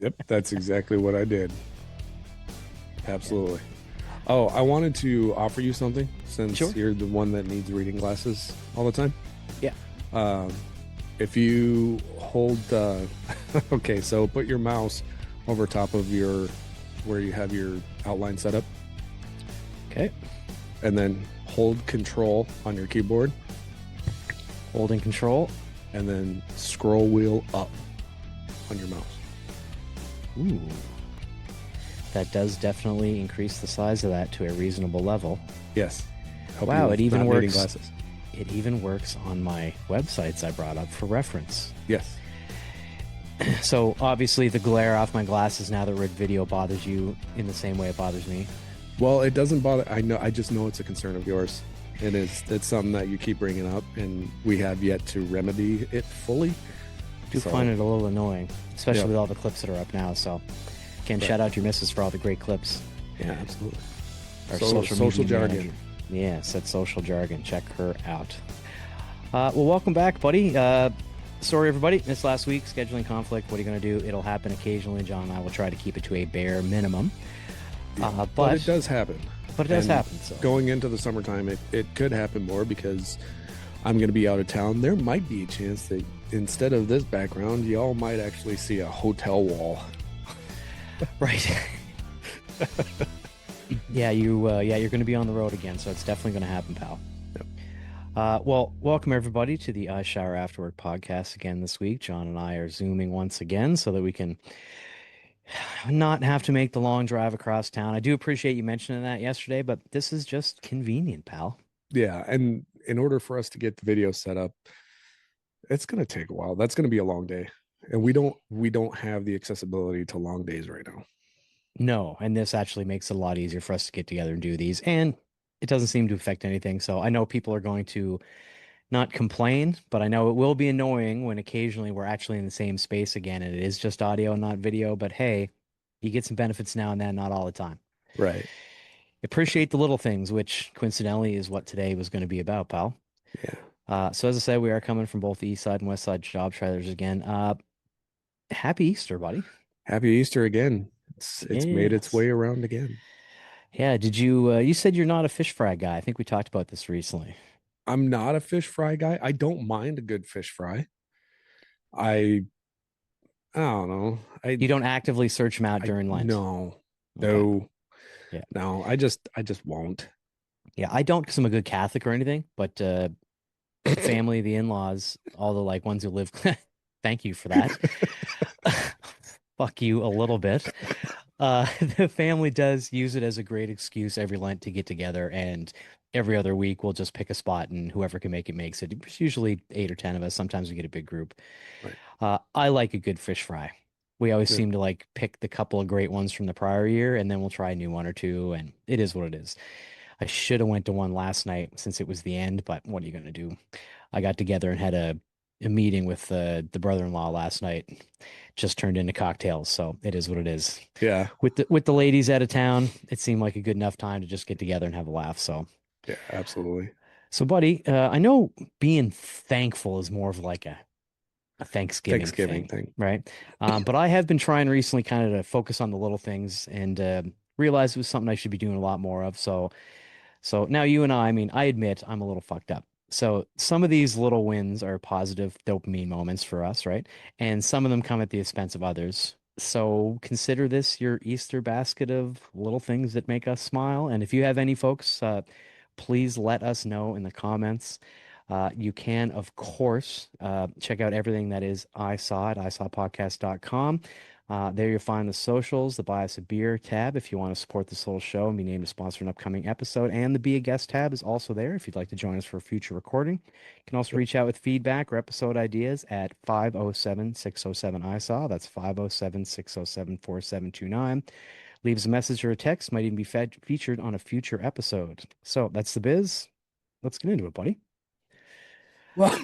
Yep, that's exactly what I did. Absolutely. Oh, I wanted to offer you something since Sure. you're the one that needs reading glasses all the time. Yeah. Um, if you hold, okay, so put your mouse over top of your where you have your outline set up, Okay. and then hold Control on your keyboard, Holding control. and then scroll wheel up on your mouse. Ooh. That does definitely increase the size of that to a reasonable level. Yes. Help you Wow, with it even not needing works. glasses. It even works on my websites I brought up for reference. Yes. So obviously the glare off my glasses now that we're at video bothers you in the same way it bothers me. Well, it doesn't bother. I know. I just know it's a concern of yours, and it's something that you keep bringing up, and we have yet to remedy it fully. I do So, find it a little annoying, especially yeah, with all the clips that are up now. So again, right. shout out to your missus for all the great clips. Yeah, absolutely. Our Social media jargon. manager. Yes, that's social jargon. Check her out. Well, welcome back, buddy. Sorry, everybody. Missed last week. Scheduling conflict. What are you going to do? It'll happen occasionally. John and I will try to keep it to a bare minimum. Yeah, But it does happen. but it does And happen. So going into the summertime, it could happen more because I'm going to be out of town. There might be a chance that instead of this background, y'all might actually see a hotel wall. right. Yeah, you're going to be on the road again, so it's definitely going to happen, pal. Yep. Well, welcome everybody to the I Shower After Work podcast again this week. John and I are zooming once again so that we can not have to make the long drive across town. I do appreciate you mentioning that yesterday, but this is just convenient, pal. Yeah, and in order for us to get the video set up, it's going to take a while. That's going to be a long day, and we don't have the accessibility to long days right now. No, and this actually makes it a lot easier for us to get together and do these, and it doesn't seem to affect anything. So I know people are going to not complain, but I know it will be annoying when occasionally we're actually in the same space again and it is just audio, not video. But hey, you get some benefits now and then, not all the time. Right. Appreciate the little things, which coincidentally is what today was going to be about, pal. Yeah. So as I said, we are coming from both the East Side and West Side job trailers again. Happy Easter, buddy. Happy Easter again. It's made its Yes. way around again. Yeah. Did you? You said you're not a fish fry guy. I think we talked about this recently. I'm not a fish fry guy. I don't mind a good fish fry. I I don't know. You don't actively search them out I during Lent. no. Okay. No. Yeah. No. I just won't. Yeah. I don't because I'm a good Catholic or anything, but the family, the in-laws, all the like ones who live. Thank you for that. Fuck you a little bit. The family does use it as a great excuse every Lent to get together, and every other week we'll just pick a spot, and whoever can make it makes it. It's usually 8 or 10 of us. Sometimes we get a big group. Right. I like a good fish fry. We always Yeah. seem to like pick the couple of great ones from the prior year, and then we'll try a new one or two, and it is what it is. I should have went to one last night since it was the end, but what are you gonna do? I got together and had a meeting with the brother-in-law last night. Just turned into cocktails, so it is what it is. Yeah. With the ladies out of town, it seemed like a good enough time to just get together and have a laugh. Yeah, absolutely. So buddy, I know being thankful is more of like a Thanksgiving Thanksgiving thing, thing. right? But I have been trying recently kind of to focus on the little things and realized it was something I should be doing a lot more of. So now you and I mean, I admit I'm a little fucked up. So some of these little wins are positive dopamine moments for us, right? And some of them come at the expense of others. So consider this your Easter basket of little things that make us smile. And if you have any folks, please let us know in the comments. You can, of course, check out everything that is I Saw at isawpodcast.com. There you'll find the socials, the Buy Us a Beer tab if you want to support this little show and be named to sponsor an upcoming episode. And the Be a Guest tab is also there if you'd like to join us for a future recording. You can also Yep. reach out with feedback or episode ideas at 507-607-ISAW. That's 507-607-4729. Leave us a message or a text, might even be featured on a future episode. So that's the biz. Let's get into it, buddy. Well,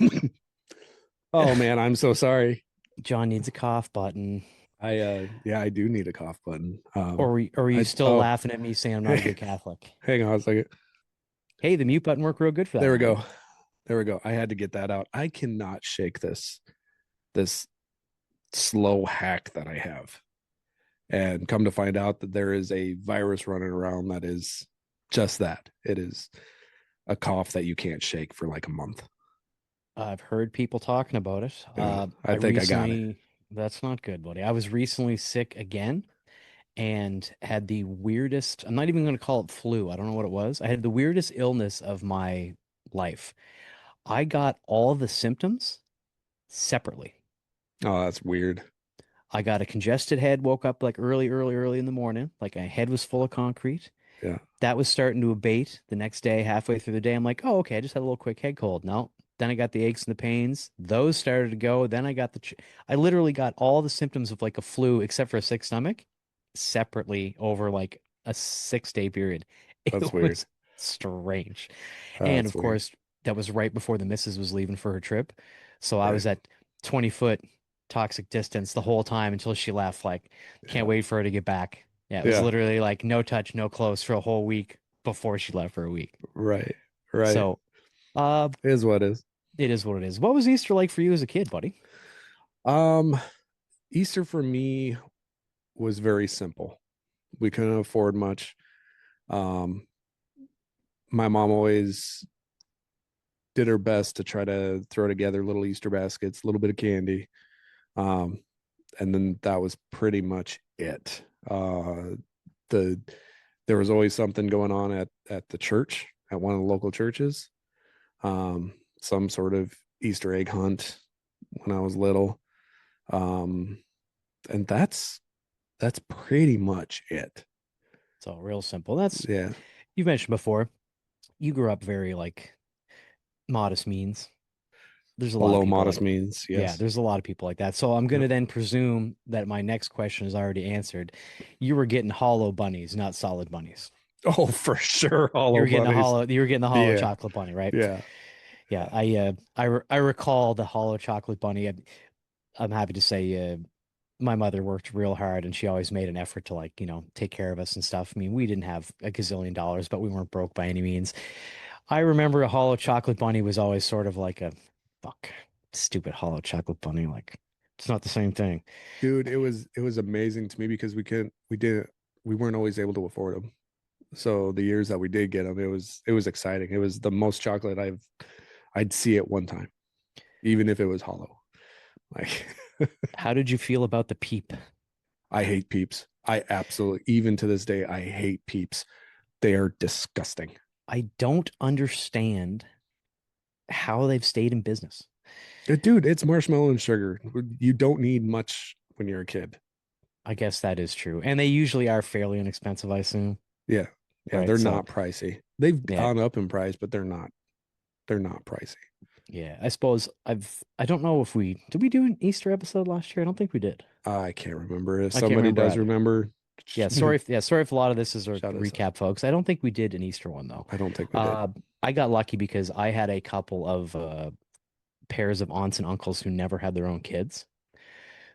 oh man, I'm so sorry. John needs a cough button. Yeah, I do need a cough button. Or are you I still oh laughing at me saying I'm not a good Catholic? hang on a second. Hey, the mute button worked real good for that There we one, go. There we go. I had to get that out. I cannot shake this slow hack that I have. And come to find out that there is a virus running around that is just that. It is a cough that you can't shake for like a month. I've heard people talking about it. Yeah, I I think I got it. recently, that's not good, buddy. I was recently sick again and had the weirdest, I'm not even going to call it flu. I don't know what it was. I had the weirdest illness of my life. I got all the symptoms separately. Oh, that's weird. I got a congested head, woke up like early in the morning, like my head was full of concrete. Yeah, That was starting to abate the next day, halfway through the day. I'm like, oh, okay, I just had a little quick head cold. No. Then I got the aches and the pains. Those started to go. Then I got I literally got all the symptoms of like a flu, except for a sick stomach, separately over like a 6 day period. that's It weird. was strange. And That's of weird. course, that was right before the missus was leaving for her trip. So I Right. was at 20 foot toxic distance the whole time until she left. Like, can't Yeah. wait for her to get back. Yeah, it was Yeah. literally like no touch, no close for a whole week before she left for a week. Right. Right. So, uh, It is what it is. it is what it is. What was Easter like for you as a kid, buddy? Um, Easter for me was very simple. We couldn't afford much. Um, my mom always did her best to try to throw together little Easter baskets, a little bit of candy. Um, and then that was pretty much it. The There was always something going on at the church, at one of the local churches. Some sort of Easter egg hunt when I was little. Um, and that's pretty much it. So real simple. That's Yeah. you've mentioned before. You grew up very like modest means. There's a lot of Below people modest like, means, yeah, yes. there's a lot of people like that. So I'm Yep. gonna then presume that my next question is already answered. You were getting hollow bunnies, not solid bunnies. Oh, for sure. You Hollow were getting a bunnies. hollow, you were getting the hollow Yeah. chocolate bunny, right? Yeah. Yeah, I recall the hollow chocolate bunny. I'm happy to say my mother worked real hard and she always made an effort to like, take care of us and stuff. I mean, we didn't have a gazillion dollars, but we weren't broke by any means. I remember a hollow chocolate bunny was always sort of like a fuck, stupid hollow chocolate bunny. Like, it's not the same thing. Dude, it was amazing to me because we weren't always able to afford them. So the years that we did get them, it was exciting. It was the most chocolate I'd see at one time, even if it was hollow. Like How did you feel about the peep? I hate peeps. I absolutely, even to this day, I hate peeps. They are disgusting. I don't understand how they've stayed in business. Dude, it's marshmallow and sugar. You don't need much when you're a kid. I guess that is true. And they usually are fairly inexpensive, I assume. Yeah. Yeah, Right. they're So, not pricey. They've yeah. gone up in price, but they're not pricey. Yeah. I suppose I don't know if did we do an Easter episode last year? I don't think we did. I can't remember. If I can't somebody remember does either. remember, Sorry if a lot of this is a shout us out. recap, folks. I don't think we did an Easter one though. I don't think we did. Uh, I got lucky because I had a couple of pairs of aunts and uncles who never had their own kids,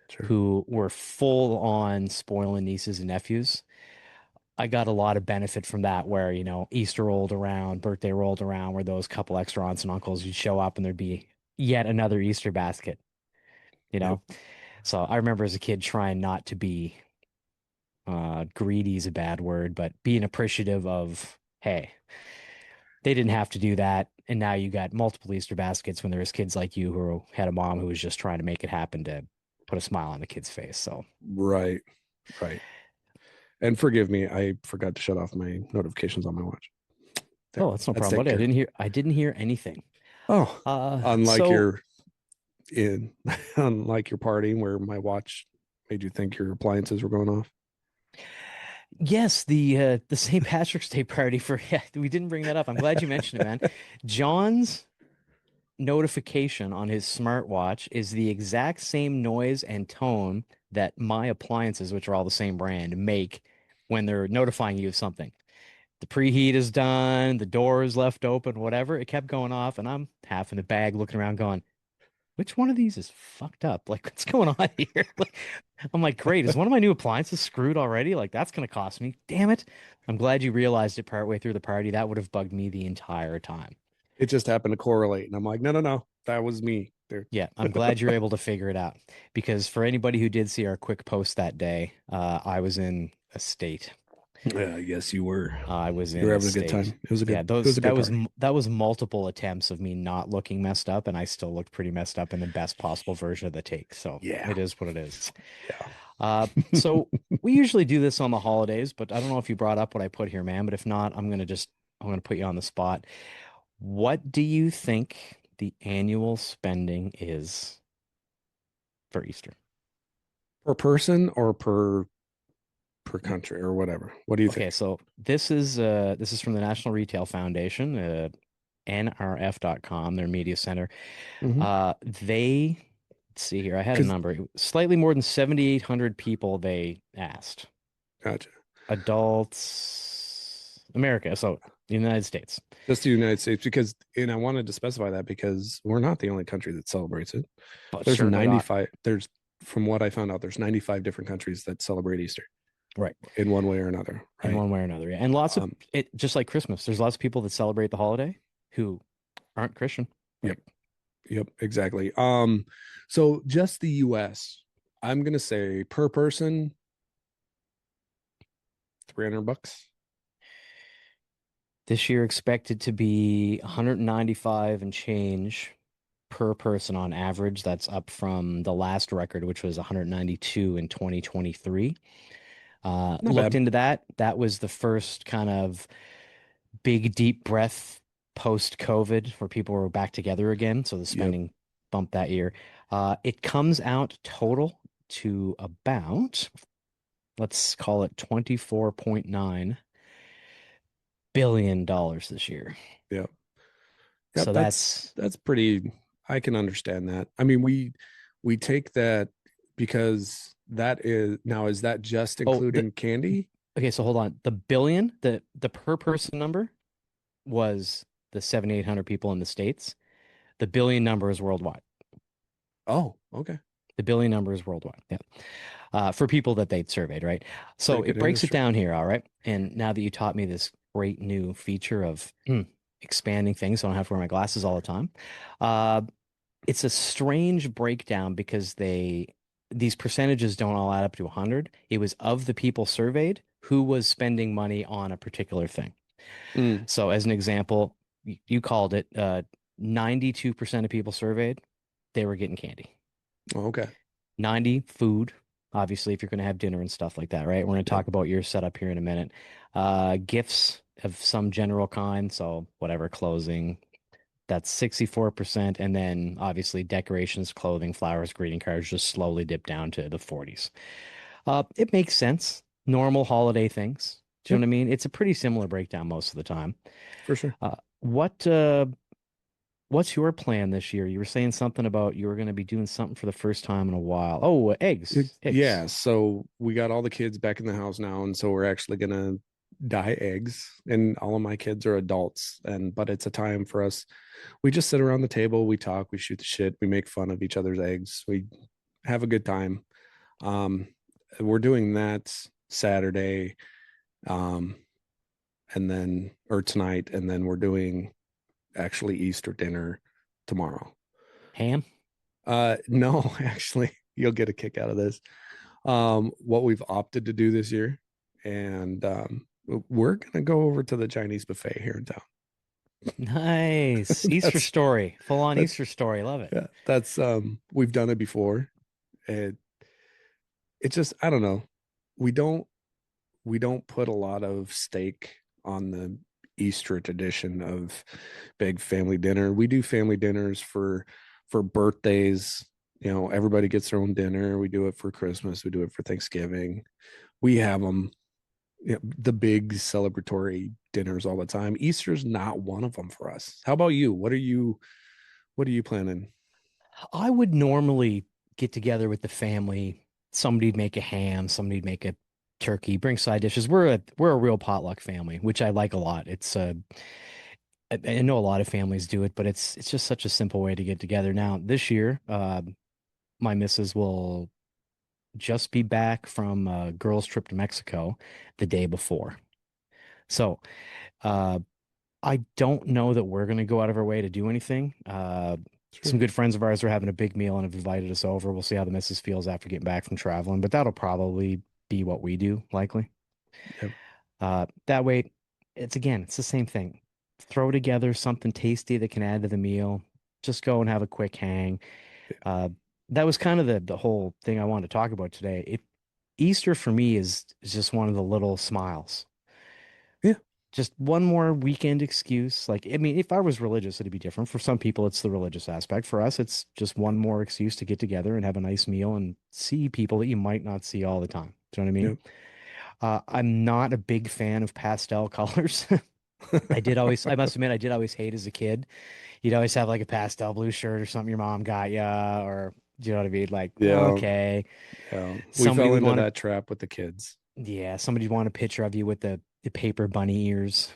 Sure. who were full on spoiling nieces and nephews. I got a lot of benefit from that where, Easter rolled around, birthday rolled around, where those couple extra aunts and uncles, you'd show up and there'd be yet another Easter basket, you Yep. know? So I remember as a kid trying not to be greedy is a bad word, but being appreciative of, hey, they didn't have to do that. And now you got multiple Easter baskets when there was kids like you who had a mom who was just trying to make it happen to put a smile on the kid's face. So, Right. Right. And forgive me, I forgot to shut off my notifications on my watch. There. oh, that's no That's problem, take buddy. care. I didn't hear anything. Oh, unlike So your in unlike your party where my watch made you think your appliances were going off. yes, the St. Patrick's Day party for yeah, we didn't bring that up. I'm glad you mentioned it, man. John's notification on his smartwatch is the exact same noise and tone that my appliances, which are all the same brand, make when they're notifying you of something. The preheat is done, the door is left open, whatever. It kept going off, and I'm half in the bag looking around going, which one of these is fucked up? Like, what's going on here? Like, I'm like, great. Is one of my new appliances screwed already? Like, that's going to cost me. Damn it. I'm glad you realized it partway through the party. That would have bugged me the entire time. It just happened to correlate. And I'm like, no, no, no. That was me. dude. Yeah, I'm glad you're able to figure it out because for anybody who did see our quick post that day, I was in a state. Yeah, yes, you were. I was You in were a having a good state. time. It was a Yeah, good. It those was a good party. that was multiple attempts of me not looking messed up, and I still looked pretty messed up in the best possible version of the take. So Yeah, it is what it is. yeah. So we usually do this on the holidays, but I don't know if you brought up what I put here, man. But if not, I'm gonna put you on the spot. What do you think the annual spending is for Easter? Per person or per country or whatever. What do you Okay, think? so this is from the National Retail Foundation, nrf.com, their media center. Hmm. Let's see here, I had a Because number. Slightly more than 7,800 people they asked. gotcha. Adults, America, so the United States. Just the United States, because and I wanted to specify that because we're not the only country that celebrates it. But There's sure, they're not. 95. There's from what I found out, there's 95 different countries that celebrate Easter Right. in one way or another, In right? one way or another. Yeah. And lots of Um, it, just like Christmas, there's lots of people that celebrate the holiday who aren't Christian. yep, Right. yep, exactly. So just the US, I'm gonna say per person, $300. This year expected to be 195 and change per person on average. That's up from the last record, which was 192 in 2023. Not Looked bad. into that. That was the first kind of big deep breath post COVID where people were back together again. So the Yep. spending bumped that year. It comes out total to about, let's call it $24.9 billion this year. Yep. Yep. So That's that's, that's pretty. I can understand that. I mean, we take that because that is now, is that just oh, including candy? okay, so hold on. The billion, the per person number was the 7,800 people in the States. The billion number is worldwide. Oh, okay. The billion number is worldwide. Yeah. For people that they'd surveyed, right? So Pretty it good breaks it industry. down here, all right? And now that you taught me this great new feature of expanding things, so I don't have to wear my glasses all the time. Uh, it's a strange breakdown because these percentages don't all add up to 100. It was of the people surveyed who was spending money on a particular thing. Mm. So as an example, you called it 92% of people surveyed, they were getting candy. Oh, okay. 90 food, obviously, if you're going to have dinner and stuff like that, right? We're going to Yep. talk about your setup here in a minute. Gifts of some general kind, so whatever, clothing, that's 64%. And then obviously decorations, clothing, flowers, greeting cards just slowly dip down to the 40s. It makes sense. Normal holiday things. Do you know Yep. what I mean? It's a pretty similar breakdown most of the time. For sure. Uh, what uh, what's your plan this year? You were saying something about you were going to be doing something for the first time in a while. Oh, eggs. Eggs. Yeah. So we got all the kids back in the house now, and so we're actually gonna dye eggs. And all of my kids are adults, and but it's a time for us. We just sit around the table, we talk, we shoot the shit, we make fun of each other's eggs, we have a good time. Um, we're doing that Saturday, um, and then or tonight, and then we're doing actually Easter dinner tomorrow. Ham. No, actually, you'll get a kick out of this. What we've opted to do this year, and we're gonna go over to the Chinese buffet here in town. Nice. Easter that's story. Full on that's Easter story. Love it. yeah, that's we've done it before. It it's just I don't know. We don't we don't put a lot of stake on the Easter tradition of big family dinner. We do family dinners for birthdays. You know, everybody gets their own dinner. We do it for Christmas. We do it for Thanksgiving. We have them, you know, the big celebratory dinners all the time. Easter's not one of them for us. How about you? What are you planning? I would normally get together with the family. Somebody'd make a ham, somebody'd make a turkey, bring side dishes. We're a real potluck family, which I like a lot. I know a lot of families do it, but it's just such a simple way to get together. Now, this year, my missus will just be back from a girls' trip to Mexico the day before. So, uh, I don't know that we're going to go out of our way to do anything. Sure. Some good friends of ours are having a big meal and have invited us over. We'll see how the missus feels after getting back from traveling, but that'll probably be what we do, likely. Yep. That way, it's the same thing. Throw together something tasty that can add to the meal. Just go and have a quick hang. Uh, that was kind of the whole thing I wanted to talk about today. Easter for me is just one of the little smiles. Yeah. Just one more weekend excuse. Like, I mean, if I was religious, it'd be different. For some people, it's the religious aspect. For us, it's just one more excuse to get together and have a nice meal and see people that you might not see all the time. Do you know what I mean? Yep. I'm not a big fan of pastel colors. I must admit, I did always hate as a kid. You'd always have like a pastel blue shirt or something your mom got ya, or do you know what I mean? Like, Yeah. okay, Yeah. We somebody fell would into want to, that trap with the kids. yeah, somebody'd want a picture of you with the paper bunny ears.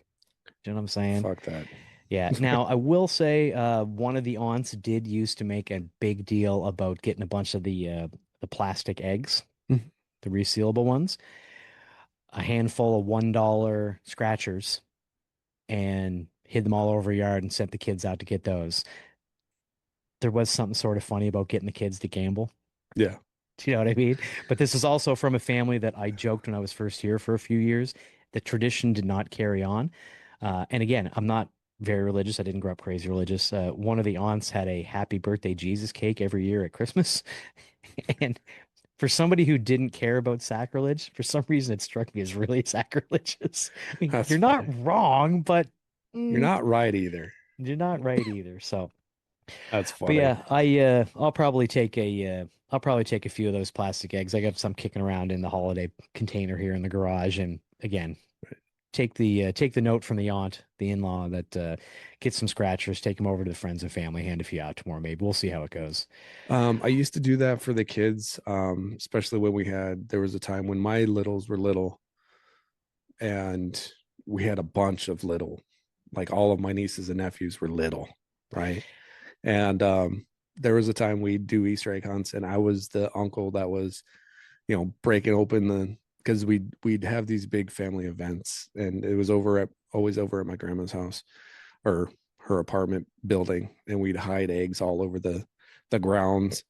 Do you know what I'm saying? Fuck that. Yeah. Now, I will say, one of the aunts did used to make a big deal about getting a bunch of the plastic eggs, the resealable ones, a handful of $1 scratchers, and hid them all over a yard and sent the kids out to get those. There was something sort of funny about getting the kids to gamble. Yeah. Do you know what I mean? But this is also from a family that I joked when I was first here for a few years. The tradition did not carry on. And again, I'm not very religious. I didn't grow up crazy religious. One of the aunts had a happy birthday Jesus cake every year at Christmas. And for somebody who didn't care about sacrilege, for some reason it struck me as really sacrilegious. I mean, That's you're not funny. wrong, but You're mm, not right either. you're not right either. So. That's But funny. yeah, I'll probably take a few of those plastic eggs. I got some kicking around in the holiday container here in the garage, and again, take the note from the aunt, the in-law that get some scratchers, take them over to the friends and family, hand a few out tomorrow. Maybe we'll see how it goes. I used to do that for the kids, especially when there was a time when my littles were little and we had a bunch of little, like all of my nieces and nephews were little, right? And there was a time we'd do Easter egg hunts, and I was the uncle that was, breaking open because we'd have these big family events, and it was always over at my grandma's house or her apartment building, and we'd hide eggs all over the grounds.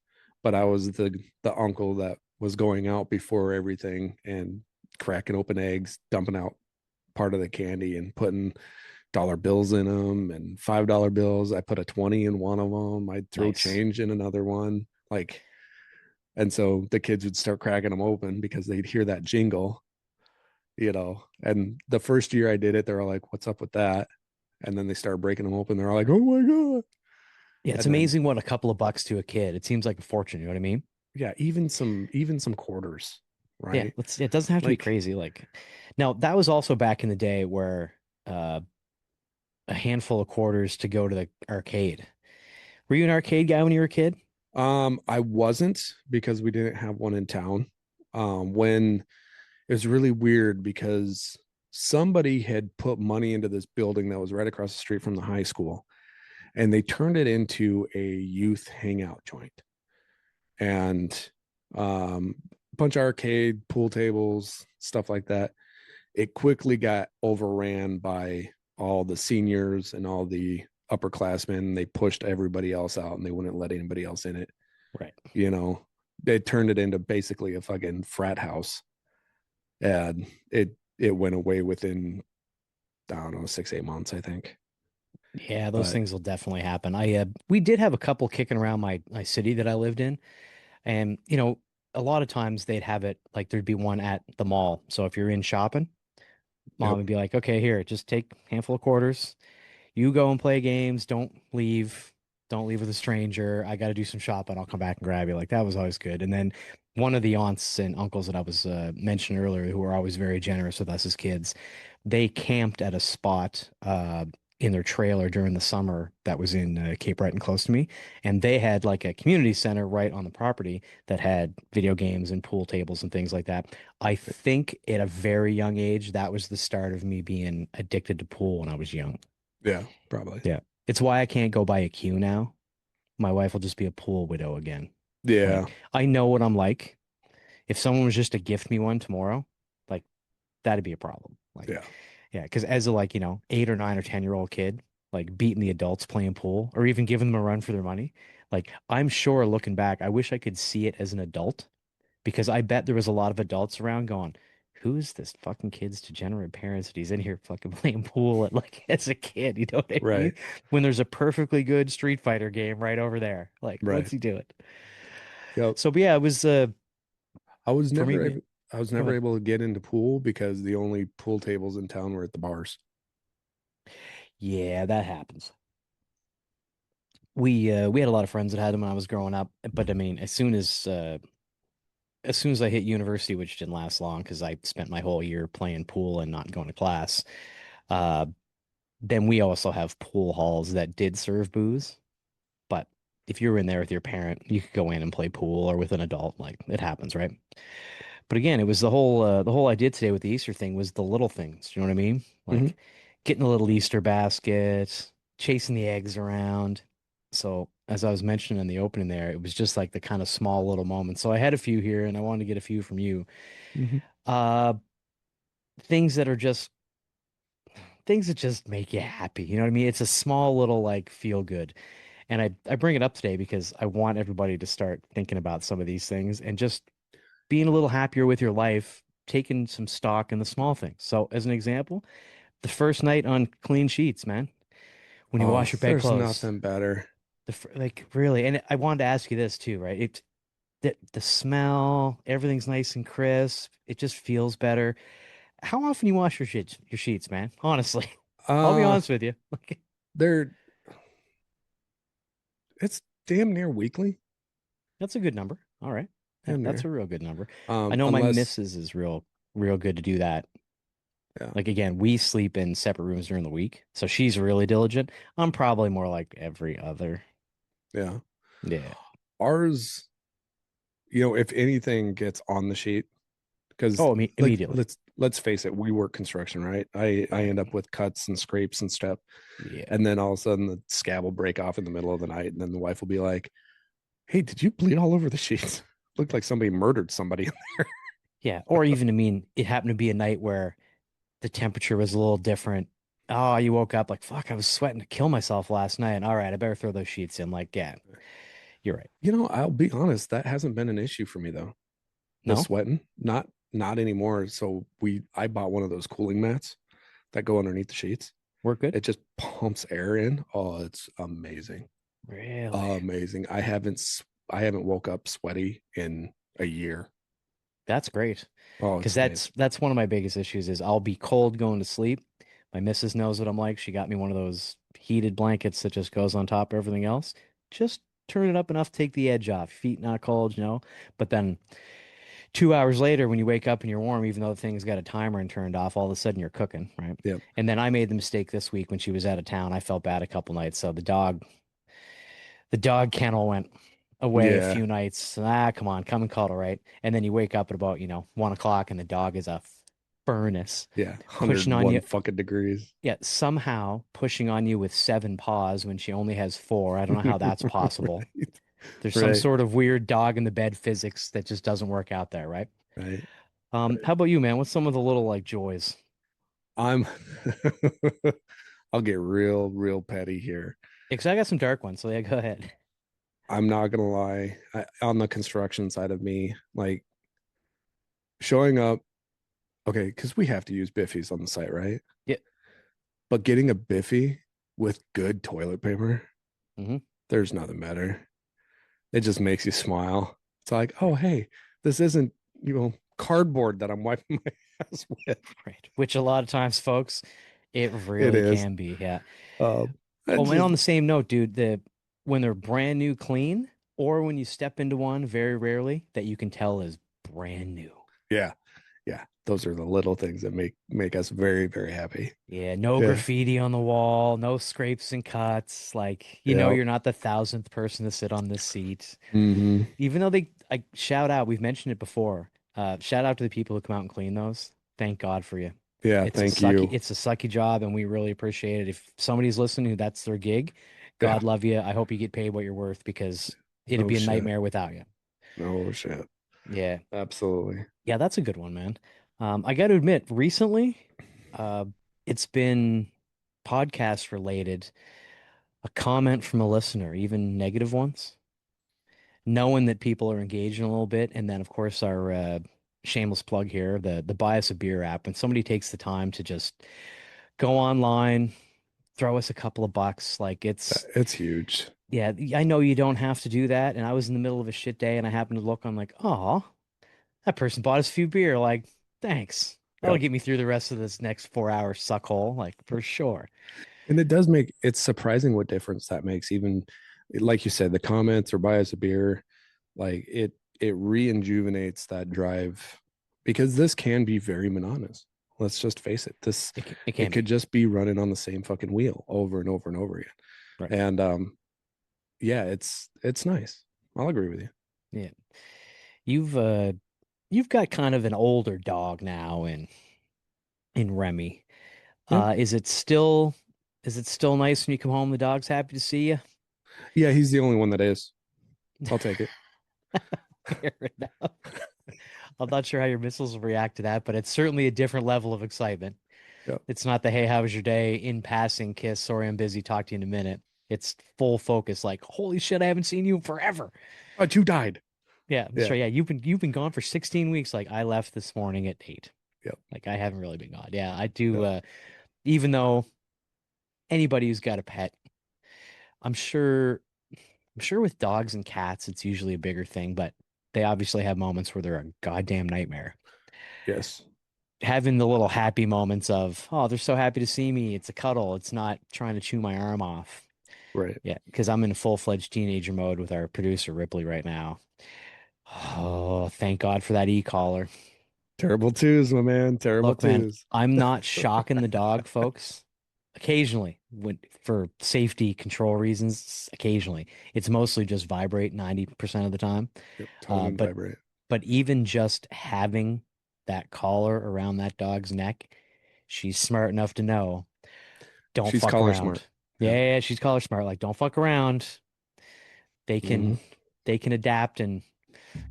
But I was the uncle that was going out before everything and cracking open eggs, dumping out part of the candy and putting dollar bills in them and $5 bills. I put a 20 in one of them. I'd throw Nice. change in another one. And so the kids would start cracking them open because they'd hear that jingle, And the first year I did it, they were like, "What's up with that?" And then they started breaking them open. They're like, "Oh my God." Yeah, it's And then, amazing what a couple of bucks to a kid. It seems like a fortune, you know what I mean? yeah, even some quarters, Yeah, right? it doesn't have to be Like, crazy. Like now that was also back in the day where uh a handful of quarters to go to the arcade. Were you an arcade guy when you were a kid? I wasn't because we didn't have one in town. When it was really weird because somebody had put money into this building that was right across the street from the high school, and they turned it into a youth hangout joint. And a bunch of arcade, pool tables, stuff like that. It quickly got overran by all the seniors and all the upperclassmen. They pushed everybody else out and they wouldn't let anybody else in it. Right. You know, they turned it into basically a fucking frat house. And it went away within, I don't know, 6, 8 months, I think. Yeah, those But things will definitely happen. We did have a couple kicking around my city that I lived in, and a lot of times they'd have it like there'd be one at the mall. So if you're in shopping, mom yep, would be like, "Okay, here, just take a handful of quarters. You go and play games. Don't leave. Don't leave with a stranger. I got to do some shopping. I'll come back and grab you." Like that was always good. And then one of the aunts and uncles that I was mentioning earlier, who were always very generous with us as kids, they camped at a spot in their trailer during the summer that was in Cape Breton, close to me, and they had like a community center right on the property that had video games and pool tables and things like that. I think at a very young age, that was the start of me being addicted to pool when I was young. yeah, probably. Yeah. It's why I can't go buy a queue now. My wife will just be a pool widow again. Yeah, Like, I know what I'm like. If someone was just to gift me one tomorrow, like, that'd be a problem. Like, yeah, yeah, because as a, like, 8 or 9 or 10-year-old kid, like beating the adults playing pool or even giving them a run for their money. Like I'm sure looking back, I wish I could see it as an adult because I bet there was a lot of adults around going, who is this fucking kid's degenerate parents that he's in here fucking playing pool at like as a kid, you know what I mean? Right. When there's a perfectly good Street Fighter game right over there. Like, what's Right. he doing? Yep. So but yeah, it was I was for me, never man. able I was Go never ahead. able to get into pool because the only pool tables in town were at the bars. Yeah, that happens. We had a lot of friends that had them when I was growing up, but I mean, as soon as I hit university, which didn't last long because I spent my whole year playing pool and not going to class, uh, then we also have pool halls that did serve booze. But if you were in there with your parent, you could go in and play pool or with an adult. Like it happens, right? But again, it was the whole idea today with the Easter thing was the little things. You know what I mean? Hmm. Like getting a little Easter basket, chasing the eggs around. So as I was mentioning in the opening there, it was just like the kind of small little moments. So I had a few here, and I wanted to get a few from you. Hmm. Uh, things that are just things that just make you happy. You know what I mean? It's a small little like feel good. And I bring it up today because I want everybody to start thinking about some of these things and just being a little happier with your life, taking some stock in the small things. So, as an example, the first night on clean sheets, man, when you Oh, wash your there's bedclothes, nothing better. like really, and I wanted to ask you this too, right? The smell, everything's nice and crisp. It just feels better. How often you wash your sheets, man? Honestly, I'll be Uh, honest with you. Like, they're it's damn near weekly. that's a good number. All right. Yeah, Damn that's a near. real good number. I know my Unless, missus is real good to do that. yeah, Like again, we sleep in separate rooms during the week, so she's really diligent. I'm probably more like every other. yeah. Yeah. Ours, if anything gets on the sheet, because Oh, like immediately. let's face it, we work construction, right? I end up Right. with cuts and scrapes and stuff, Yeah. and then all of a sudden the scab will break off in the middle of the night, and then the wife will be like, "Hey, did you bleed all over the sheets? Looked like somebody murdered somebody." Yeah. Or even, I mean, it happened to be a night where the temperature was a little different. Oh, you woke up like, fuck, I was sweating to kill myself last night. All right, I better throw those sheets in. Like, yeah, you're right. I'll be honest, that hasn't been an issue for me though. The No, sweating, not anymore. So I bought one of those cooling mats that go underneath the sheets. we're good. It just pumps air in. Oh, it's amazing. Really? Amazing. I haven't woke up sweaty in a year. That's great. Oh, Because it's amazing. that's one of my biggest issues is I'll be cold going to sleep. My missus knows what I'm like. She got me one of those heated blankets that just goes on top of everything else. Just turn it up enough to take the edge off. Feet not cold, you know. But then 2 hours later, when you wake up and you're warm, even though the thing's got a timer and turned off, all of a sudden you're cooking, right? Yep. And then I made the mistake this week when she was out of town. I felt bad a couple nights. So the dog kennel went away a Yeah. few nights. Ah, come on, come and cuddle, right? And then you wake up at about, 1 o'clock and the dog is a furnace Yeah. pushing on 101 you. fucking degrees. Yeah, somehow pushing on you with seven paws when she only has four. I don't know how that's possible. Right. There's some Right. sort of weird dog in the bed physics that just doesn't work out there, right? Right. How about you, man? What's some of the little like joys? I'm I'll get real, real petty here. Because I got some dark ones, so yeah, go ahead. I'm not gonna lie. On the construction side of me, like showing up, okay, because we have to use Biffys on the site, right? Yeah. But getting a Biffy with good toilet paper, Hmm. there's nothing better. It just makes you smile. It's like, oh, Right. hey, this isn't, cardboard that I'm wiping my ass with. Right. Which a lot of times, folks, it It really is. can be. Yeah. I Oh, and just, on the same note, dude, when they're brand new clean, or when you step into one, very rarely, that you can tell is brand new. yeah, yeah. Those are the little things that make us very, very happy. Yeah, no Yeah. graffiti on the wall, no scrapes and cuts. Like, Yeah. you're not the thousandth person to sit on this seat. Hmm. Even though I shout out, we've mentioned it before. Shout out to the people who come out and clean those. Thank God for you. Yeah. Thank you. It's a sucky job, and we really appreciate it. If somebody's listening who that's their gig, Yeah. God love you. I hope you get paid what you're worth because it'd No be a shit. nightmare without you. No shit. Yeah. Absolutely. Yeah, that's a good one, man. I got to admit, recently, uh, it's been podcast related, a comment from a listener, even negative ones, knowing that people are engaging a little bit, and then of course our shameless plug here, the Buy Us a Beer app. When somebody takes the time to just go online, throw us a couple of bucks, like it's It's huge. yeah, I know you don't have to do that. And I was in the middle of a shit day and I happened to look, I'm like, oh, that person bought us a few beer. Like, thanks. That'll Yep. get me through the rest of this next 4 hour suck hole, like for sure. And it does make it's surprising what difference that makes. Even like you said, the comments or buy us a beer, like it re-injuvenates that drive because this can be very monotonous. Let's just face it. This It it can could be. just be running on the same fucking wheel over and over and over again. Right. And yeah, it's nice. I'll agree with you. Yeah. You've uh you've got kind of an older dog now in Remy. Yeah. Is it still nice when you come home, the dog's happy to see you? Yeah, he's the only one that is. I'll take it. Fair enough. I'm not sure how your missiles will react to that, but it's certainly a different level of excitement. Yeah. It's not the hey, how was your day? In passing kiss, sorry, I'm busy, talk to you in a minute. It's full focus, like, holy shit, I haven't seen you in forever. But you died. Yeah, that's Yeah. right. Yeah, you've been gone for 16 weeks. Like I left this morning at 8. Yep. Like I haven't really been gone. Yeah, I do Yep. even though anybody who's got a pet, I'm sure I'm sure with dogs and cats it's usually a bigger thing, but they obviously have moments where they're a goddamn nightmare. Yes. Having the little happy moments of, oh, they're so happy to see me. It's a cuddle. It's not trying to chew my arm off. Right. Yeah, because I'm in full-fledged teenager mode with our producer Ripley right now. Oh, thank God for that e-collar. Terrible twos, my man. Terrible Look, man, twos. I'm not shocking the dog, folks. Occasionally, when for safety control reasons, occasionally. It's mostly just vibrate 90% of the time. Yep. Tone Uh, and but vibrate. but even just having that collar around that dog's neck, she's smart enough to know, don't She's fuck collar smart. around. Yeah, Yeah. yeah, yeah, she's collar smart. Like, don't fuck around. They Hmm. can they can adapt and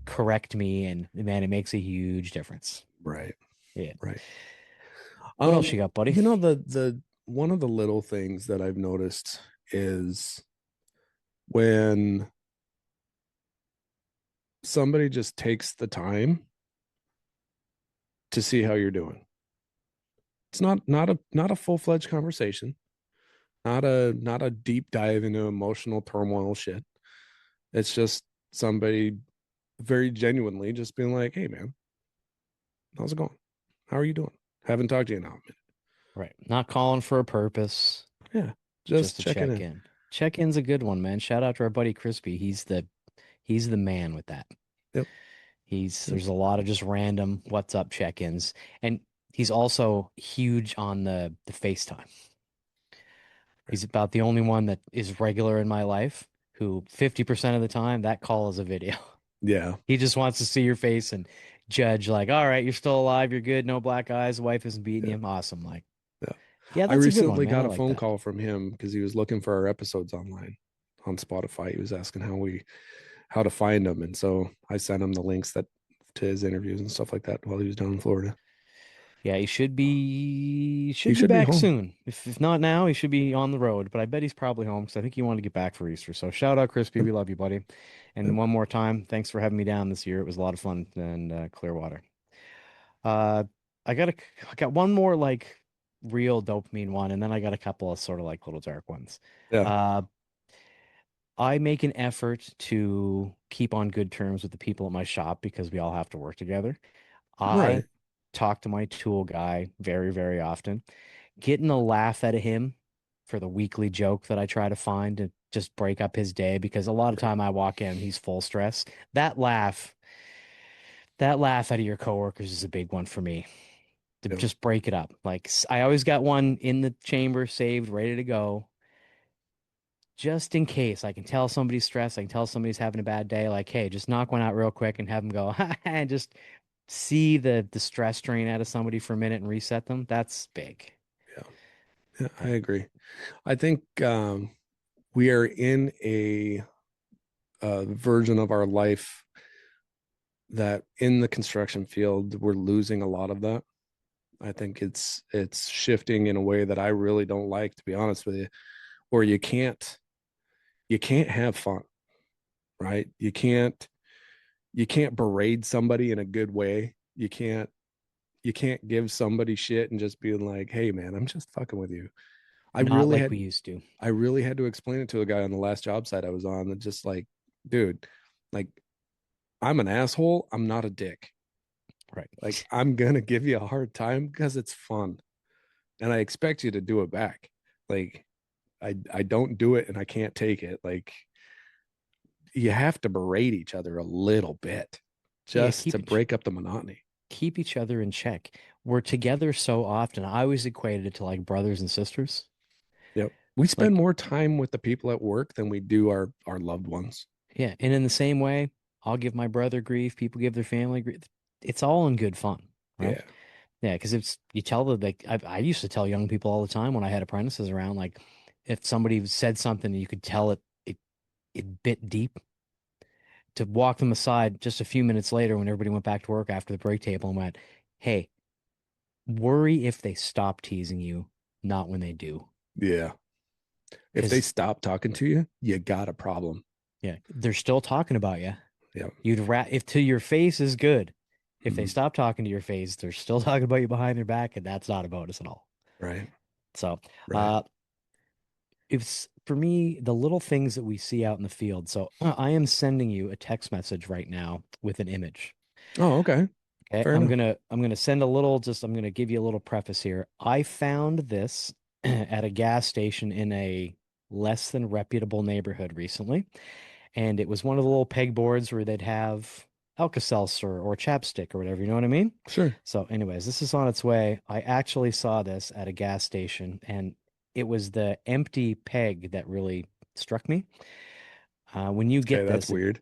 correct me, and man, it makes a huge difference. Right. Yeah. Right. What else you got, buddy? The one of the little things that I've noticed is when somebody just takes the time to see how you're doing. It's not a full-fledged conversation, not a deep dive into emotional turmoil shit. It's just somebody very genuinely just being like, "Hey man, how's it going? How are you doing? Haven't talked to you in a minute." Right. Not calling for a purpose, Yeah, just just to checking check in. in. Check-in's a good one, man. Shout out to our buddy Crispy. He's the man with that. Yep. He's Yep. there's a lot of just random what's up check-ins. And he's also huge on the FaceTime. Right. He's about the only one that is regular in my life who 50% of the time that call is a video. Yeah. He just wants to see your face and judge like, all right, you're still alive, you're good, no black eyes, the wife isn't beating Yeah. you. Awesome. Like, Yeah. yeah, I that's a good one, recently man. I got a like phone that. call from him because he was looking for our episodes online on Spotify. He was asking how to find them, and so I sent him the links that to his interviews and stuff like that while he was down in Florida. Yeah, he should be He should be should be back home. soon. If not now, he should be on the road. But I bet he's probably home because I think he wanted to get back for Easter. So shout out Crispy, Yep. we love you, buddy. Yep. And one more time, thanks for having me down this year. It was a lot of fun in Clearwater. Uh, I got a I got one more like real dopamine one, and then I got a couple of sort of like little dark ones. Yeah. Uh, I make an effort to keep on good terms with the people at my shop because we all have to work together. I Right. talk to my tool guy very, very often, getting a laugh out of him for the weekly joke that I try to find to just break up his day because a lot of time I walk in, he's full stress. That laugh, that laugh out of your coworkers is a big one for me to Yep. just break it up. Like I always got one in the chamber saved, ready to go. Just in case I can tell somebody's stressed, I can tell somebody's having a bad day, like, hey, just knock one out real quick and have them go, and just see the stress drain out of somebody for a minute and reset them. That's big. Yeah. Yeah. I Yeah. agree. I think we are in a version of our life that in the construction field we're losing a lot of that. I think it's shifting in a way that I really don't like, to be honest with you, where you can't have fun, right? You can't berate somebody in a good way. You can't give somebody shit and just being like, "Hey man, I'm just fucking with you." I Not really like we had used to. I really had to explain it to a guy on the last job site I was on that just like, dude, like I'm an asshole. I'm not a dick. Right. Like I'm gonna give you a hard time because it's fun. And I expect you to do it back. Like I don't do it and I can't take it. Like you have to berate each other a little bit Yeah, just to break up the monotony. keep each other in check. We're together so often. I always equated it to like brothers and sisters. Yep. We spend Like, more time with the people at work than we do our loved ones. yeah, and in the same way, I'll give my brother grief, people give their family grief. It's all in good fun, right? Yeah. Yeah, because it's you tell the like I used to tell young people all the time when I had apprentices around, like if somebody said something you could tell it bit deep, to walk them aside just a few minutes later when everybody went back to work after the break table and went, "Hey, worry if they stop teasing you, not when they do." Yeah. If they Because stop talking to you, you got a problem. yeah, they're still talking about you. Yeah. If to your face is good. If they Mhm. stop talking to your face, they're still talking about you behind their back, and that's not about us at all. Right. So, Right. uh, it's for me the little things that we see out in the field. So, I am sending you a text message right now with an image. Oh, okay. Okay, Fair enough. I'm gonna send a little. Just I'm gonna give you a little preface here. I found this at a gas station in a less than reputable neighborhood recently. And it was one of the little pegboards where they'd have Alka-Seltzer or chapstick or whatever, you know what I mean? Sure. So, anyways, this is on its way. I actually saw this at a gas station, and it was the empty peg that really struck me. When you Okay, get that's this, weird.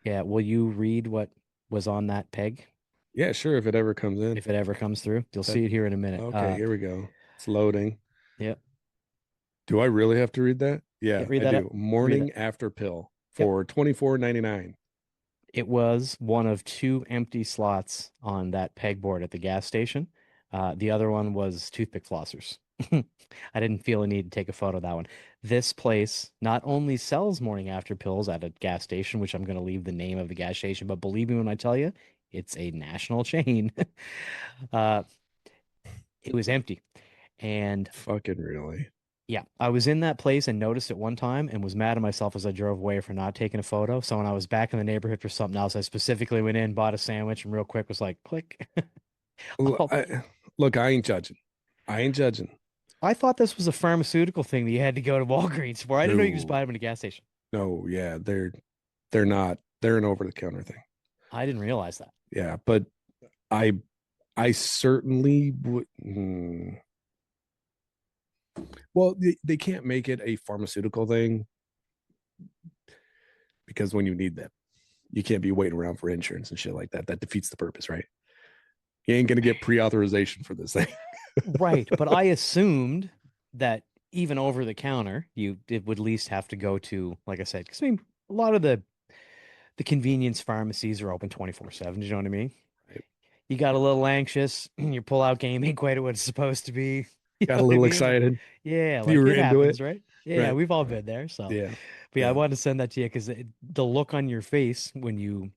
yeah, will you read what was on that peg Yeah, sure. If it ever comes in. if it ever comes through? You'll That see it here in a minute. okay, here we go. It's loading. Yeah, Do I really have to read that? yeah, Yeah, read I that up. do. Read that. Morning after pill Yep. for 24.99. It was one of two empty slots on that pegboard at the gas station. The other one was toothpick flossers. I didn't feel a need to take a photo of that one. This place not only sells morning after pills at a gas station, which I'm going to leave the name of the gas station, but believe me when I tell you, it's a national chain. Uh, it was empty. And Fucking really. yeah, I was in that place and noticed it one time and was mad at myself as I drove away for not taking a photo. So when I was back in the neighborhood for something else, I specifically went in, bought a sandwich, and real quick was like, click. Oh, Look, I ain't judging. I ain't judging. I thought this was a pharmaceutical thing that you had to go to Walgreens for. I didn't know you could just No, buy them in a gas station. no, yeah, they're not. They're an over the counter thing. I didn't realize that. Yeah, but I I certainly would. Well, they can't make it a pharmaceutical thing because when you need them, you can't be waiting around for insurance and shit like that. That defeats the purpose, right? You ain't gonna get pre-authorization for this thing. Right, but I assumed that even over the counter, you it would at least have to go to, like I said, because I mean, a lot of the convenience pharmacies are open 24/7. Do you know what I mean? Right. You got a little anxious, your pull-out game ain't quite what it's supposed to be. You Got know a what I little mean? Like, excited. yeah, You like were it into it, happens, right? Yeah, right? we've all been there. So, Yeah, but yeah, I yeah. wanted to send that to you because the look on your face when you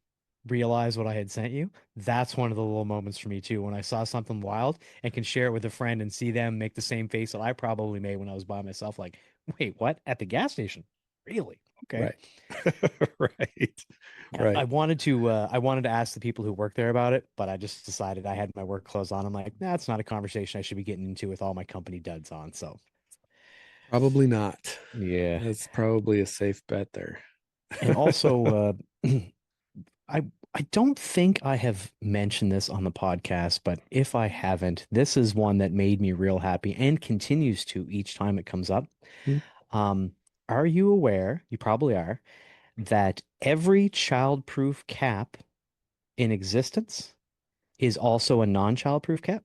realize what I had sent you, that's one of the little moments for me too. When I saw something wild and can share it with a friend and see them make the same face that I probably made when I was by myself, like, wait, what? At the gas station? Really? Okay. Right. Right. Yeah, Right. I wanted to ask the people who work there about it, but I just decided I had my work clothes on. I'm like, that's not a conversation I should be getting into with all my company duds on. So Probably not. yeah. That's probably a safe bet there. And also, I don't think I have mentioned this on the podcast, but if I haven't, this is one that made me real happy and continues to each time it comes up. Um, are you aware, you probably are, that every childproof cap in existence is also a non-childproof cap?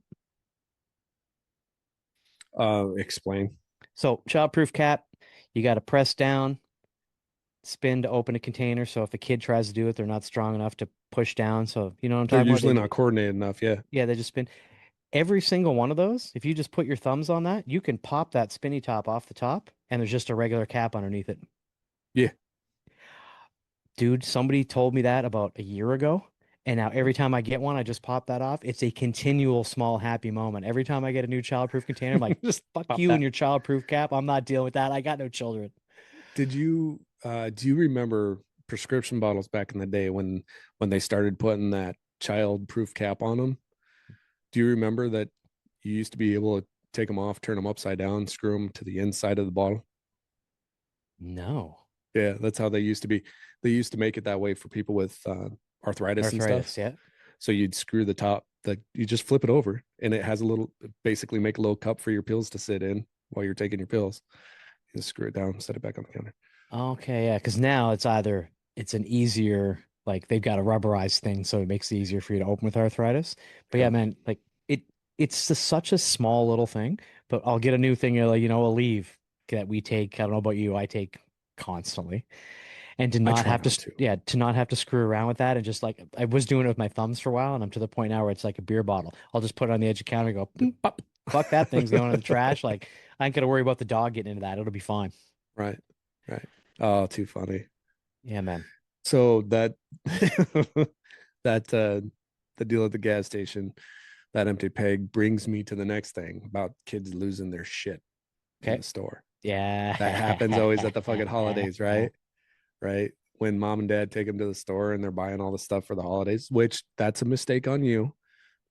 Explain. So, childproof cap, you got to press down, spin to open a container. So if a kid tries to do it, they're not strong enough to push down. So you know what I'm They're talking about? usually not coordinated enough. Yeah. Yeah, they just spin. Every single one of those, if you just put your thumbs on that, you can pop that spinny top off the top, and there's just a regular cap underneath it. Yeah. Dude, somebody told me that about a year ago. And now every time I get one, I just pop that off. It's a continual small happy moment. Every time I get a new childproof container, I'm like, Just fuck pop you and that. your childproof cap. I'm not dealing with that. I got no children. Did you do you remember prescription bottles back in the day when they started putting that child proof cap on them? Do you remember that you used to be able to take them off, turn them upside down, screw them to the inside of the bottle? No. Yeah, that's how they used to be. They used to make it that way for people with arthritis and stuff. Arthritis, yeah. So you'd screw the top, you just flip it over, and it has a little, basically make a little cup for your pills to sit in while you're taking your pills. You just screw it down, set it back on the counter. Okay, yeah, because now it's either it's an easier, like they've got a rubberized thing, so it makes it easier for you to open with arthritis. But yeah, Yeah, man, like it's just such a small little thing. But I'll get a new thing, like a leave that we take. I don't know about you, I take constantly, and to I not try have to, not to. yeah, to not have to screw around with that, and just like I was doing it with my thumbs for a while, and I'm to the point now where it's like a beer bottle. I'll just put it on the edge of the counter, and go, "Boop, pop, fuck that thing's going in the trash. Like I ain't gonna worry about the dog getting into that. It'll be fine. Right, right. Oh, too funny. Yeah, man. So that that the deal at the gas station, that empty peg brings me to the next thing about kids losing their shit in Okay. the store. That happens always at the fucking Yeah. holidays, right? Right? When mom and dad take them to the store and they're buying all the stuff for the holidays, which that's a mistake on you.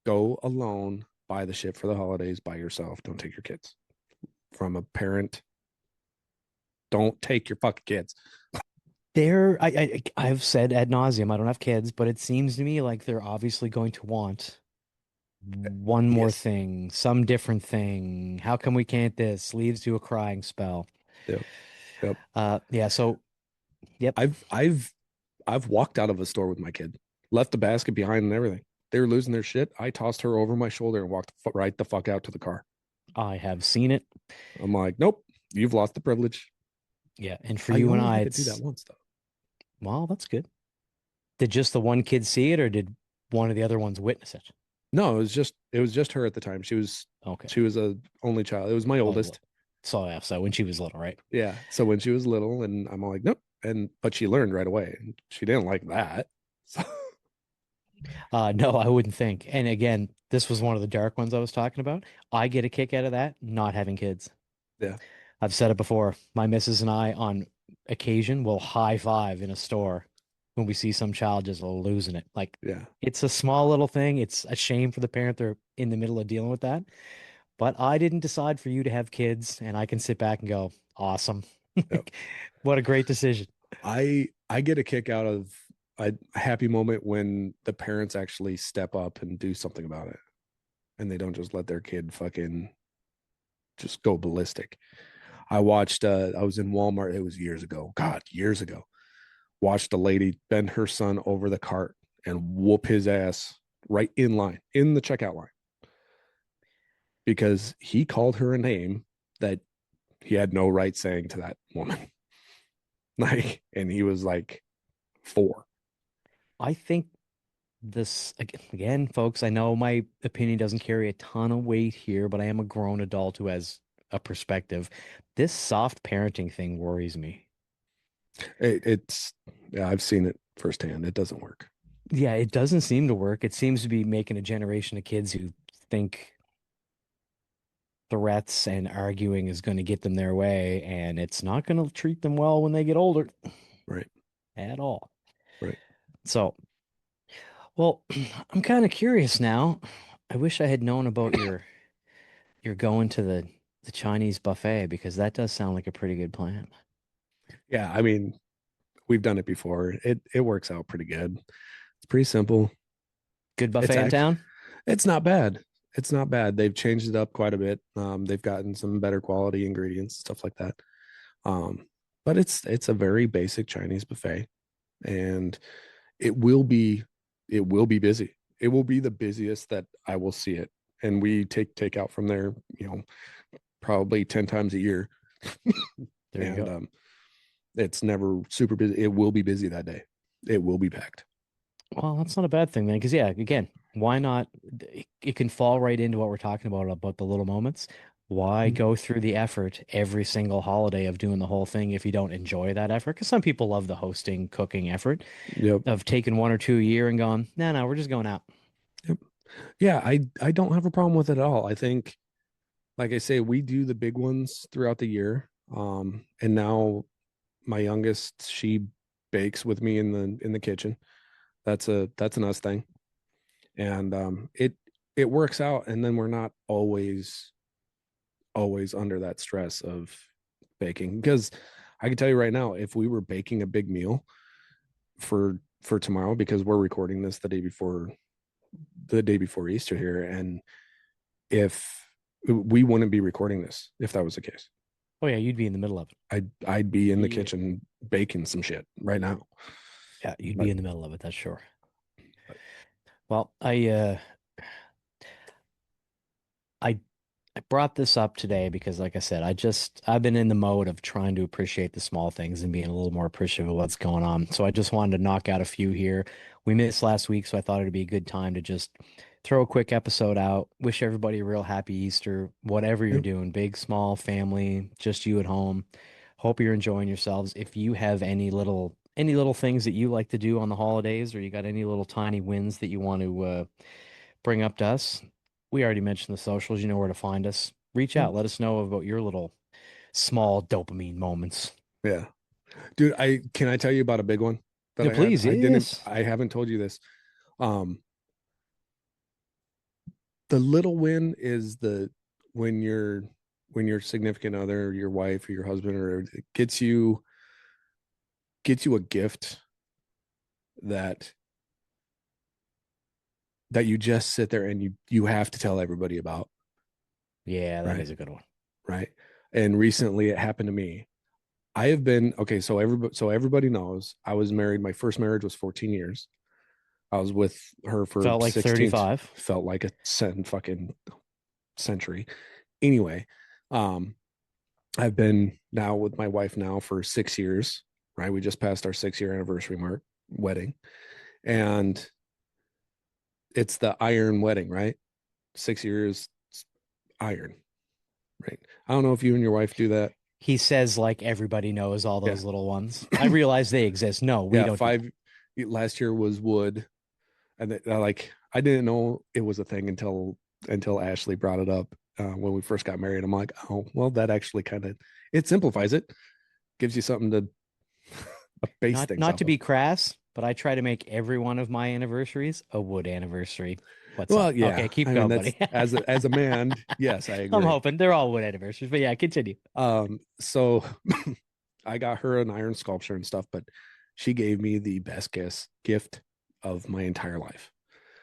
Go alone, buy the shit for the holidays by yourself. Don't take your kids. From a parent, don't take your fucking kids. I've said ad nauseum, I don't have kids, but it seems to me like they're obviously going to want one more Yes. thing, some different thing. How come we can't this? Leads to a crying spell. Yep. Yep. Yeah, so yep. I've walked out of a store with my kid, left the basket behind and everything. They were losing their shit. I tossed her over my shoulder and walked right the fuck out to the car. I have seen it. I'm like, nope, you've lost the privilege. Yeah, and for I you and only I, had to do that it's once though. well, that's good. Did just the one kid see it, or did one of the other ones witness it? No, it was just her at the time. Okay. She was a only child. It was my Oh, oldest. so yeah, so when she was little, right? Yeah. So when she was little, and I'm like, nope. And but she learned right away. And she didn't like that. So No, I wouldn't think. And again, this was one of the dark ones I was talking about. I get a kick out of that, not having kids. yeah, I've said it before. My missus and I, on occasion, will high five in a store when we see some child just losing it. Like yeah. it's a small little thing. It's a shame for the parent they're in the middle of dealing with that. But I didn't decide for you to have kids, and I can sit back and go, awesome. Yep. What a great decision. I get a kick out of a happy moment when the parents actually step up and do something about it, and they don't just let their kid fucking just go ballistic. I watched I was in Walmart, it was years ago. God, years ago. Watched a lady bend her son over the cart and whoop his ass right in line, in the checkout line, because he called her a name that he had no right saying to that woman. Like, and he was like 4. I think this again, folks, I know my opinion doesn't carry a ton of weight here, but I am a grown adult who has a perspective. This soft parenting thing worries me. It's yeah, I've seen it firsthand. It doesn't work. Yeah, it doesn't seem to work. It seems to be making a generation of kids who think threats and arguing is going to get them their way, and it's not going to treat them well when they get older Right. at all. Right. So, well, I'm kind of curious now. I wish I had known about your going to the Chinese buffet because that does sound like a pretty good plan. Yeah, I mean, we've done it before. It works out pretty good. It's pretty simple. Good It's buffet in act town? it's not bad. It's not bad. They've changed it up quite a bit. They've gotten some better quality ingredients, stuff like that. Um, but it's a very basic Chinese buffet, and it will be it will be busy. It will be the busiest that I will see it. And we take takeout from there, probably 10 times a year. There you And go. it's never super busy. It will be busy that day. It will be packed. Well, that's not a bad thing then, because yeah, again, Why not? It can fall right into what we're talking about the little moments. Why Mm, go through the effort every single holiday of doing the whole thing if you don't enjoy that effort? Because some people love the hosting, cooking effort yep. of taking one or two a year and going, no, no, we're just going out. Yep. Yeah, I don't have a problem with it at all. I think, like I say, we do the big ones throughout the year. And now my youngest, she bakes with me in the kitchen. That's a nice thing. And it works out, and then we're not always under that stress of baking, because I can tell you right now, if we were baking a big meal for tomorrow, because we're recording this the day before Easter here, and if we wouldn't be recording this if that was the case. Oh yeah, you'd be in the middle of it. I'd be in the Yeah. kitchen baking some shit right now. Yeah, you'd be But, in the middle of it, that's sure. but Well, I I brought this up today because, like I said, I've been in the mode of trying to appreciate the small things and being a little more appreciative of what's going on. So I just wanted to knock out a few here. We missed last week, so I thought it'd be a good time to just throw a quick episode out. Wish everybody a real happy Easter, whatever you're yeah, doing, big, small, family, just you at home. Hope you're enjoying yourselves. If you have any little things that you like to do on the holidays, or you got any little tiny wins that you want to bring up to us, we already mentioned the socials. You know where to find us. Reach yeah, out. Let us know about your little small dopamine moments. yeah. Dude, I tell you about a big one that Yeah, I had? please. Yes. I haven't told you this. Um, the little win is the when your significant other, your wife or your husband or gets you a gift that you just sit there and you have to tell everybody about, Yeah, that right? is a good one. Right. And recently it happened to me. I have been okay, so everybody knows I was married. My first marriage was 14 years. I was with her for Felt like 16, 35. felt like a fucking century. Anyway, um, I've been now with my wife now for 6 years, right? We just passed our 6 year anniversary mark wedding. And it's the iron wedding, right? 6 years iron, right? I don't know if you and your wife do that. He says like everybody knows all Yeah. those little ones. I realize they exist. No, we Yeah. don't do that. Last year was wood. And like, I didn't know it was a thing until Ashley brought it up when we first got married. I'm like, oh, well, that actually kind of, it simplifies it, gives you something to base Not things not off to of. be crass, but I try to make every one of my anniversaries a wood anniversry. What's up? Well, yeah. Okay, keep I mean, going, that's buddy. as a man, yes, I I'm agree. hoping they're all wood anniversaries, but yeah, continue. So I got her an iron sculpture and stuff, but she gave me the best gift of my entire life.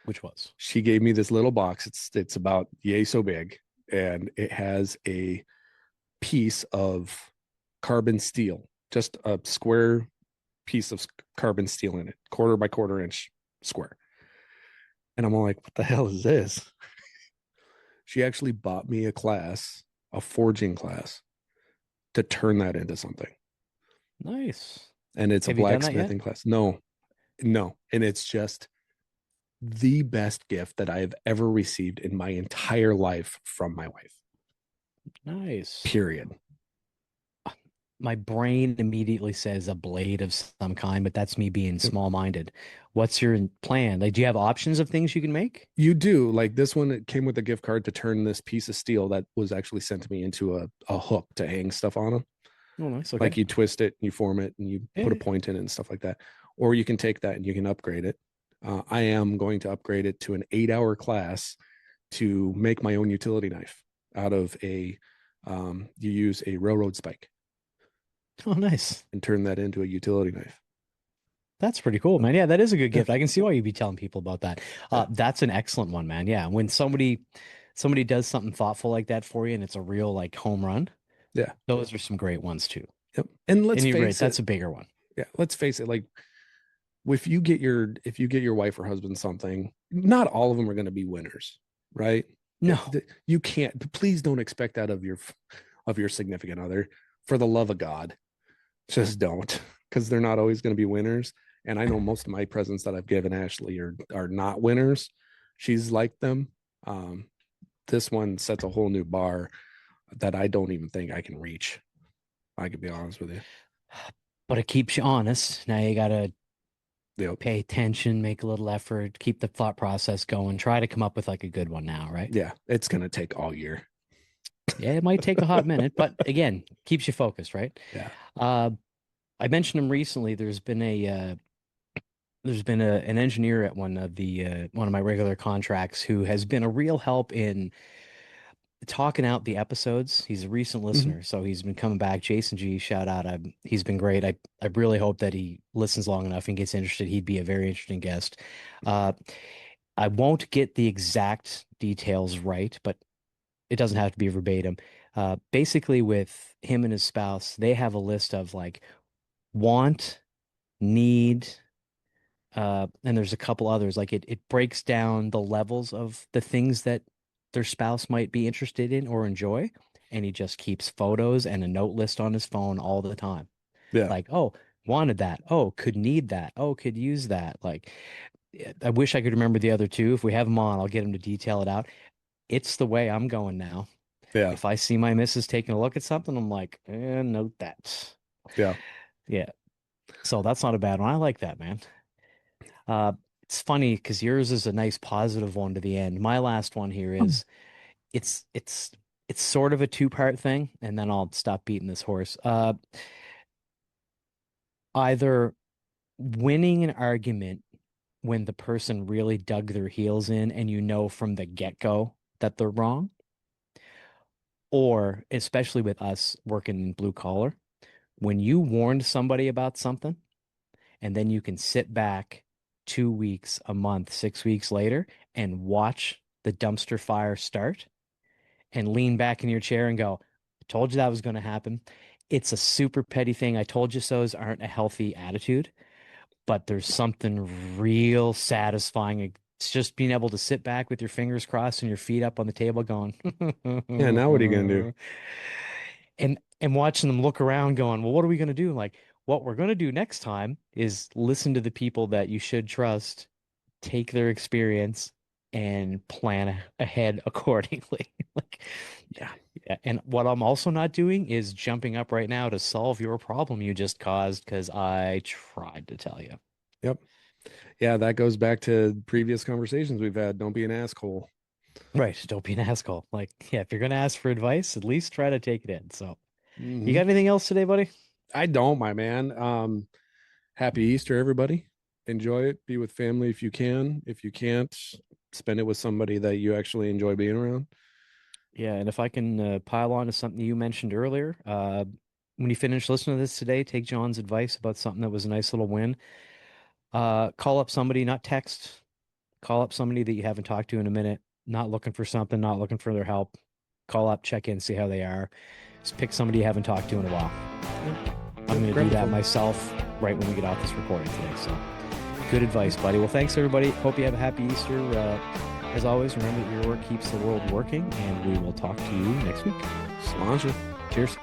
Which was? She gave me this little box. It's about yay so big, and it has a piece of carbon steel, just a square piece of carbon steel in it, quarter by quarter inch square. And I'm all like, what the hell is this? She actually bought me a forging class to turn that into something. Nice. And it's a Have you done that yet? blacksmithing class. No, no. And it's just the best gift that I have ever received in my entire life from my wife. Nice. Period. My brain immediately says a blade of some kind, but that's me being small-minded. What's your plan? Like, do you have options of things you can make? You do, like this one, it came with a gift card to turn this piece of steel that was actually sent to me into a hook to hang stuff on them. Oh, nice. Okay. Like you twist it, you form it, and you put a Yeah. point in it and stuff like that. Or you can take that and you can upgrade it. I am going to upgrade it to an 8 hour class to make my own utility knife out of you use a railroad spike Oh, nice. and turn that into a utility knife. That's pretty cool, man. Yeah, that is a good Yeah. gift. I can see why you'd be telling people about that. Yeah. That's an excellent one, man. Yeah, when somebody does something thoughtful like that for you and it's a real like home run, Yeah. those are some great ones too. Yep. And And let's you're right, face that's it. a bigger one. Yeah. Let's face it. Like if you get your wife or husband something, not all of them are going to be winners, right? No, You can't. Please don't expect that of your significant other. For the love of God, just don't, because they're not always going to be winners. And I know most of my presents that I've given Ashley are not winners, she's liked them. Um, this one sets a whole new bar that I don't even think I can reach. I could be honest with you. But it keeps you honest. Now you gotta Yep. pay attention, make a little effort, keep the thought process going, try to come up with like a good one now, right? Yeah, it's gonna take all year. Yeah, it might take a hot minute, but again, keeps you focused, right? Yeah. Uh, I mentioned him recently. There's been an engineer at one of my regular contracts who has been a real help in talking out the episodes. He's a recent Mhm. listener, so he's been coming back. Jason G, shout out. He's been great. I really hope that he listens long enough and gets interested. He'd be a very interesting guest. Uh, I won't get the exact details right, but it doesn't have to be verbatim. Basically, with him and his spouse, they have a list of like want, need, and there's a couple others. Like it breaks down the levels of the things that their spouse might be interested in or enjoy. And he just keeps photos and a note list on his phone all the time. Yeah. Like, oh, wanted that. Oh, could need that. Oh, could use that. Like, I wish I could remember the other two. If we have them on, I'll get him to detail it out. It's the way I'm going now. Yeah. If I see my missus taking a look at something, I'm like, note that. Yeah. Yeah. So that's not a bad one. I like that, man. Uh, it's funny because yours is a nice positive one to the end. My last one here is it's it's it's sort of a two-part thing, and then I'll stop beating this horse. Either winning an argument when the person really dug their heels in and you know from the get-go that they're wrong, or especially with us working in blue collar, when you warned somebody about something and then you can sit back 2 weeks, a month, 6 weeks later and watch the dumpster fire start and lean back in your chair and go, I told you that was going to happen. It's a super petty thing. I told you so's aren't a healthy attitude, but there's something real satisfying. It's just being able to sit back with your fingers crossed and your feet up on the table going, Yeah. Now what are you gonna do? and watching them look around going, well, what are we going to do? Like, what we're going to do next time is listen to the people that you should trust, take their experience and plan ahead accordingly. Like, Yeah. yeah. And what I'm also not doing is jumping up right now to solve your problem you just caused because I tried to tell you. Yep. Yeah, that goes back to previous conversations we've had. Don't be an asshole. Right. Don't be an asshole. Like, yeah, if you're going to ask for advice, at least try to take it in. So, you got Hmm. anything else today, buddy? I don't, my man. Happy Easter, everybody. Enjoy it. Be with family if you can. If you can't, spend it with somebody that you actually enjoy being around. Yeah, and if I can pile on to something you mentioned earlier, when you finish listening to this today, take John's advice about something that was a nice little win. Call up somebody, not text. Call up somebody that you haven't talked to in a minute, not looking for something, not looking for their help. Call up, check in, see how they are. Just pick somebody you haven't talked to in a while. Yep. I'm going to Grab do the that phone. myself right when we get off this recording today. So good advice, buddy. Well, thanks, everybody. Hope you have a happy Easter. As always, remember that your work keeps the world working, and we will talk to you next week. Sláinte. Cheers.